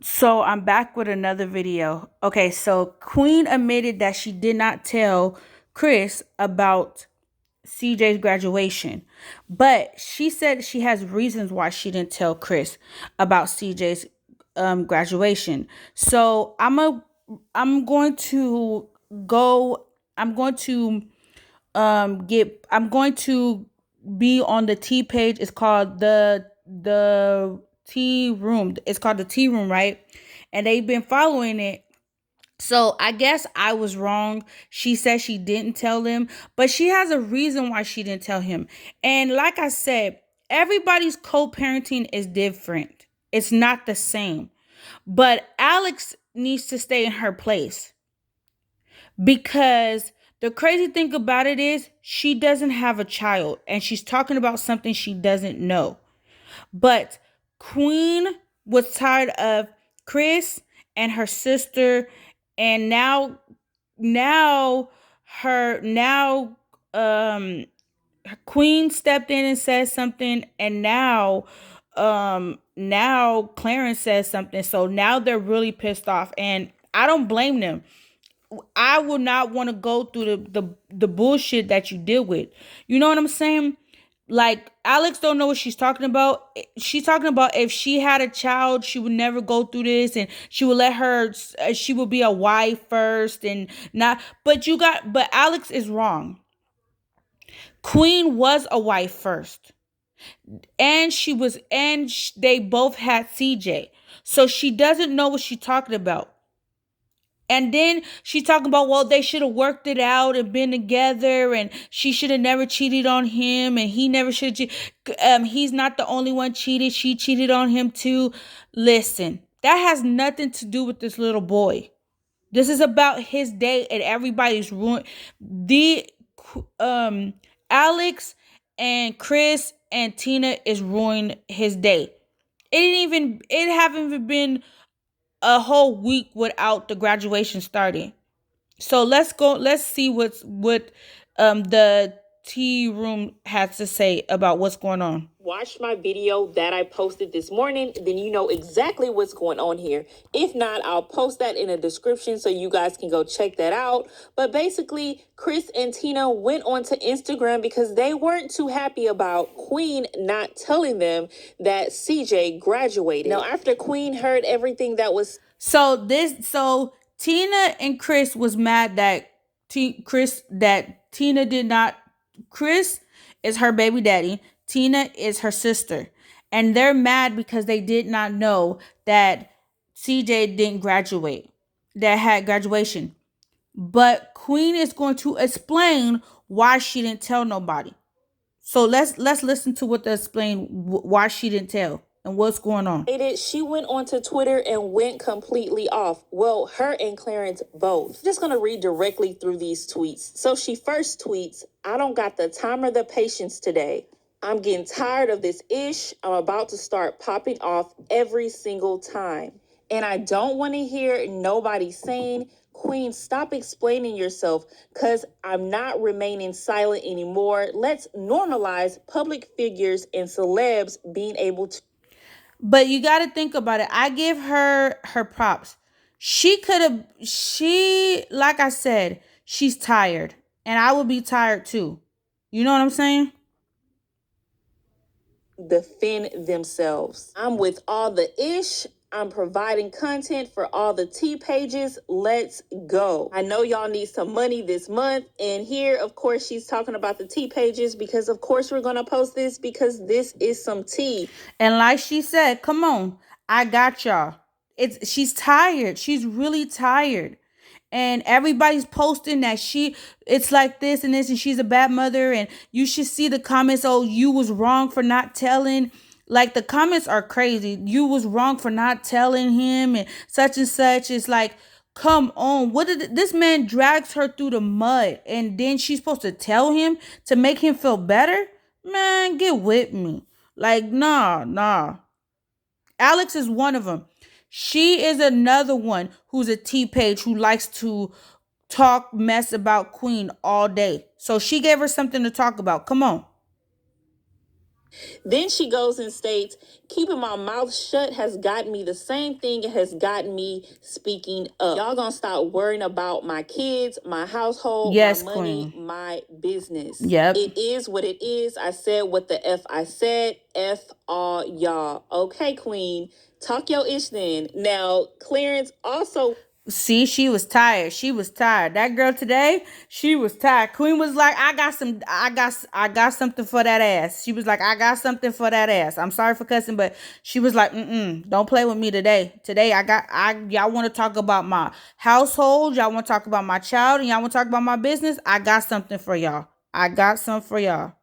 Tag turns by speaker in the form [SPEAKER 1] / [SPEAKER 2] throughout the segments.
[SPEAKER 1] So I'm back with another video. Okay, so Queen admitted that she did not tell Chris about CJ's graduation, but she said she has reasons why she didn't tell Chris about CJ's graduation. So I'm going to go. I'm going to get. I'm going to be on the T page. It's called the Tea Room. It's called the Tea Room, right? And they've been following it. So I guess I was wrong. She said she didn't tell him, but she has a reason why she didn't tell him. And like I said, everybody's co-parenting is different. It's not the same. But Alex needs to stay in her place because the crazy thing about it is she doesn't have a child and she's talking about something she doesn't know. But Queen was tired of Chris and her sister, and now her now Queen stepped in and said something, and now Clarence says something. So now they're really pissed off, and I don't blame them. I would not want to go through the bullshit that you deal with. You know what I'm saying? Like Alex don't know what she's talking about. She's talking about if she had a child, she would never go through this, and she would let her. She would be a wife first, and not. But Alex is wrong. Queen was a wife first, and they both had CJ. So she doesn't know what she's talking about. And then she's talking about, well, they should have worked it out and been together, and she should have never cheated on him, and he never should. He's not the only one cheated. She cheated on him too. Listen, that has nothing to do with this little boy. This is about his day, and everybody's ruined. The Alex and Chris and Tina is ruining his day. It haven't even been a whole week without the graduation starting. So let's see what the tea room has to say about what's going on.
[SPEAKER 2] Watch my video that I posted this morning, then you know exactly what's going on here. If not, I'll post that in a description so you guys can go check that out. But basically, Chris and Tina went onto Instagram because they weren't too happy about Queen not telling them that CJ graduated. Now, after Queen heard everything that was
[SPEAKER 1] So Tina and Chris was mad that Tina did not. Chris is her baby daddy. Tina is her sister, and they're mad because they did not know that CJ didn't graduate. That had graduation, but Queen is going to explain why she didn't tell nobody. So let's listen to what they explain why she didn't tell and what's going on.
[SPEAKER 2] She went onto Twitter and went completely off. Well, her and Clarence both. I'm just gonna read directly through these tweets. So she first tweets, "I don't got the time or the patience today. I'm getting tired of this ish. I'm about to start popping off every single time. And I don't want to hear nobody saying, Queen, stop explaining yourself because I'm not remaining silent anymore. Let's normalize public figures and celebs being able to."
[SPEAKER 1] But you got to think about it. I give her props. She like I said, she's tired, and I would be tired too. You know what I'm saying?
[SPEAKER 2] Defend themselves. I'm with all the ish. I'm providing content for all the T pages. Let's go. I know y'all need some money this month. And here, of course, she's talking about the T pages because, of course, we're going to post this because this is some tea.
[SPEAKER 1] And like she said, come on, I got y'all. She's tired. She's really tired. And everybody's posting that it's like this and this, and she's a bad mother, and you should see the comments. Oh, you was wrong for not telling. Like, the comments are crazy. You was wrong for not telling him and such and such. It's like, come on, this man drags her through the mud, and then she's supposed to tell him to make him feel better? Man, get with me. Like, nah. Alex is one of them. She is another one who's a T page who likes to talk mess about Queen all day. So she gave her something to talk about. Come on.
[SPEAKER 2] Then she goes and states, keeping my mouth shut has gotten me the same thing it has gotten me speaking up. Y'all gonna stop worrying about my kids, my household,
[SPEAKER 1] Yes,
[SPEAKER 2] my money,
[SPEAKER 1] queen.
[SPEAKER 2] my business.
[SPEAKER 1] Yep.
[SPEAKER 2] It is what it is. I said what the F I said. F all y'all. Okay, queen. Talk your ish then. Now, Clarence also.
[SPEAKER 1] See, she was tired. She was tired. That girl today, she was tired. Queen was like, I got something for that ass. She was like, I got something for that ass. I'm sorry for cussing, but she was like, don't play with me today. Today, y'all want to talk about my household. Y'all want to talk about my child, and y'all want to talk about my business. I got something for y'all. I got something for y'all.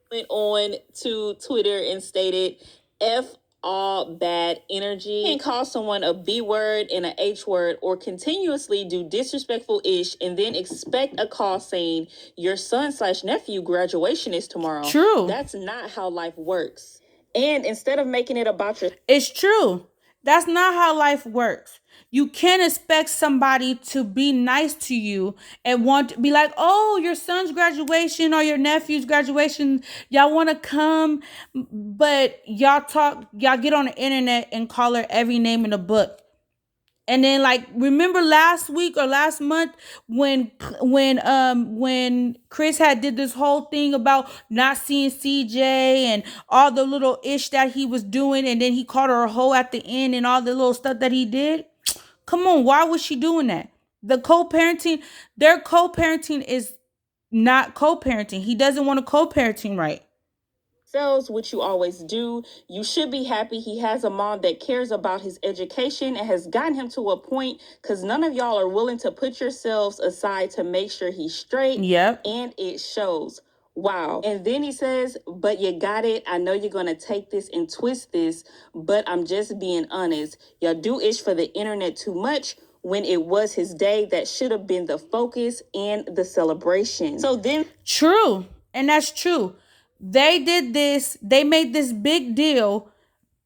[SPEAKER 2] Went on to Twitter and stated, F all bad energy. You can call someone a B word and an H word or continuously do disrespectful ish and then expect a call saying your son/nephew graduation is tomorrow.
[SPEAKER 1] True.
[SPEAKER 2] That's not how life works. And instead of making it about your.
[SPEAKER 1] It's true. That's not how life works. You can't expect somebody to be nice to you and want to be like, oh, your son's graduation or your nephew's graduation, y'all want to come, but y'all get on the internet and call her every name in the book. And then, like, remember last week or last month when Chris had did this whole thing about not seeing CJ and all the little ish that he was doing, and then he called her a hoe at the end and all the little stuff that he did. Come on, why was she doing that? The co-parenting, their co-parenting is not co-parenting. He doesn't want a co-parenting, right?
[SPEAKER 2] Sells, which you always do. You should be happy he has a mom that cares about his education and has gotten him to a point, because none of y'all are willing to put yourselves aside to make sure he's straight.
[SPEAKER 1] Yep.
[SPEAKER 2] And it shows. Wow. And then he says, but you got it. I know you're going to take this and twist this, but I'm just being honest. Y'all do ish for the internet too much when it was his day. That should have been the focus and the celebration. So then.
[SPEAKER 1] True. And that's true. They did this, they made this big deal,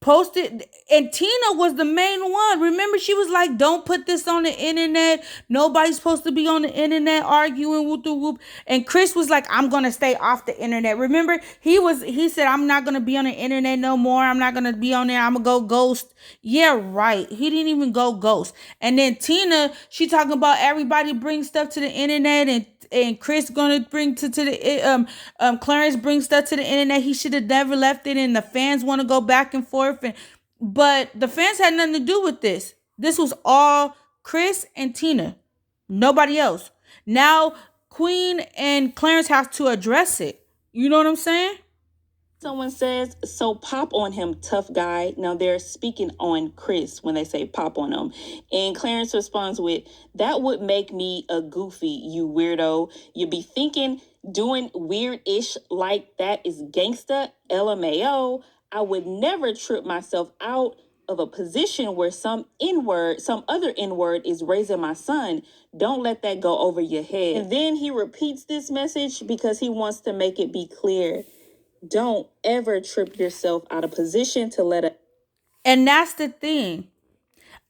[SPEAKER 1] posted, and Tina was the main one. Remember, she was like, don't put this on the internet. Nobody's supposed to be on the internet arguing, whoop the whoop. And Chris was like, I'm gonna stay off the internet. Remember, he said, I'm not gonna be on the internet no more. I'm not gonna be on there. I'm gonna go ghost. Yeah, right. He didn't even go ghost. And then Tina, she talking about everybody bring stuff to the internet, and Chris gonna bring to the Clarence brings stuff to the internet. He should have never left it, and the fans want to go back and forth, but the fans had nothing to do with this. This was all Chris and Tina, nobody else. Now Queen and Clarence have to address it. You know what I'm saying?
[SPEAKER 2] Someone says, so pop on him, tough guy. Now they're speaking on Chris when they say pop on him. And Clarence responds with, that would make me a goofy, you weirdo. You be thinking doing weird-ish like that is gangsta, LMAO. I would never trip myself out of a position where some other N-word is raising my son. Don't let that go over your head. And then he repeats this message because he wants to make it be clear. Don't ever trip yourself out of position to let it.
[SPEAKER 1] And that's the thing.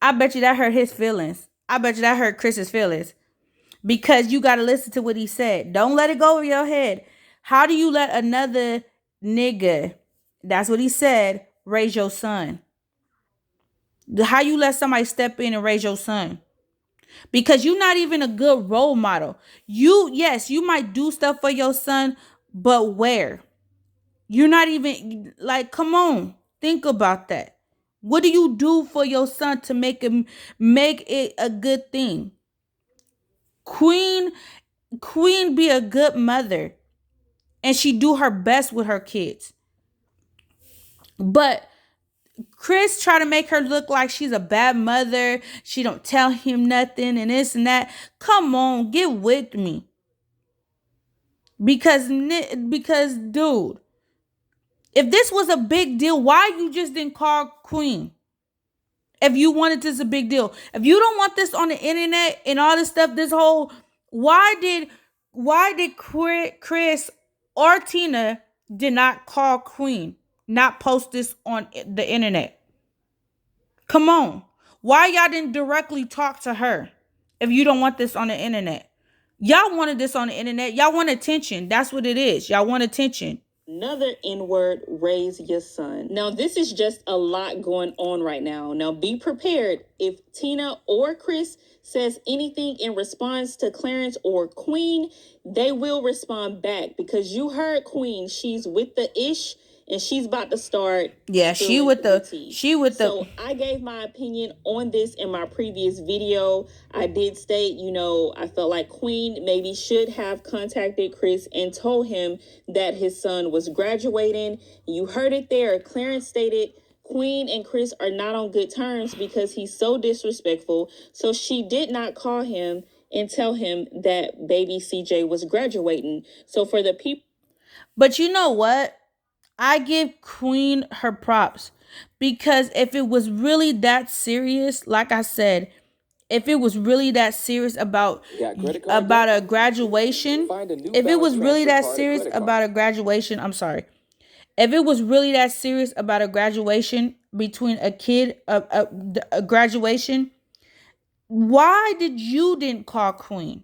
[SPEAKER 1] I bet you that hurt his feelings. I bet you that hurt Chris's feelings. Because you got to listen to what he said. Don't let it go over your head. How do you let another nigga, that's what he said, raise your son? How you let somebody step in and raise your son? Because you're not even a good role model. Yes, you might do stuff for your son, but where? You're not even, like, come on. Think about that. What do you do for your son to make it a good thing? Queen be a good mother, and she do her best with her kids. But Chris try to make her look like she's a bad mother. She don't tell him nothing and this and that. Come on, get with me. Because dude, if this was a big deal, why you just didn't call Queen? If you wanted this a big deal, if you don't want this on the internet and all this stuff, this whole why did Chris or Tina did not call Queen, not post this on the internet? Come on. Why y'all didn't directly talk to her if you don't want this on the internet? Y'all wanted this on the internet. Y'all want attention. That's what it is. Y'all want attention.
[SPEAKER 2] Another N-word, raise your son. Now, this is just a lot going on right now. Now, be prepared. If Tina or Chris says anything in response to Clarence or Queen, they will respond back, because you heard Queen. She's with the ish, and she's about to start.
[SPEAKER 1] Yeah, she with the
[SPEAKER 2] So I gave my opinion on this in my previous video. I did state, I felt like Queen maybe should have contacted Chris and told him that his son was graduating. You heard it there. Clarence stated Queen and Chris are not on good terms because he's so disrespectful. So she did not call him and tell him that baby CJ was graduating. So for the people.
[SPEAKER 1] But you know what? I give Queen her props, because if it was really that serious, like I said, if it was really that serious about a graduation, if it was really that serious about a graduation, I'm sorry. If it was really that serious about a graduation between a kid, a graduation, why did you didn't call Queen?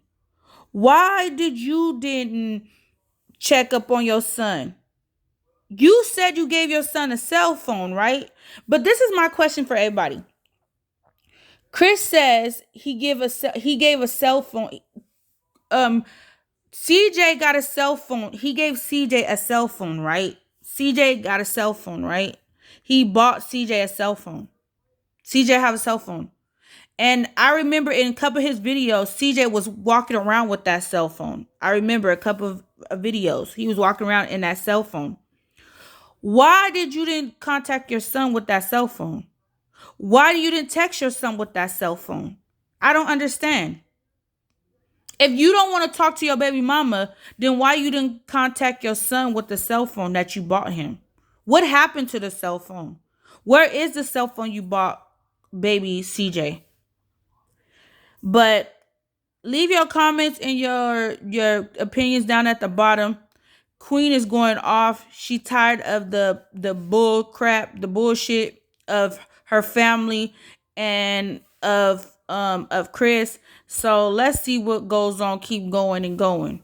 [SPEAKER 1] Why did you didn't check up on your son? You said you gave your son a cell phone, right? But this is my question for everybody. Chris says he gave a cell phone. CJ got a cell phone. He gave CJ a cell phone, right? CJ got a cell phone, right? He bought CJ a cell phone. CJ have a cell phone. And I remember in a couple of his videos, CJ was walking around with that cell phone. I remember a couple of videos. He was walking around in that cell phone. Why did you didn't contact your son with that cell phone? Why you didn't text your son with that cell phone? I don't understand. If you don't want to talk to your baby mama, then why you didn't contact your son with the cell phone that you bought him? What happened to the cell phone? Where is the cell phone you bought baby CJ? But leave your comments and your opinions down at the bottom. Queen is going off. She tired of the bull crap, the bullshit of her family and of Chris. So let's see what goes on. Keep going and going.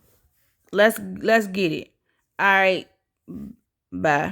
[SPEAKER 1] Let's get it. All right. Bye.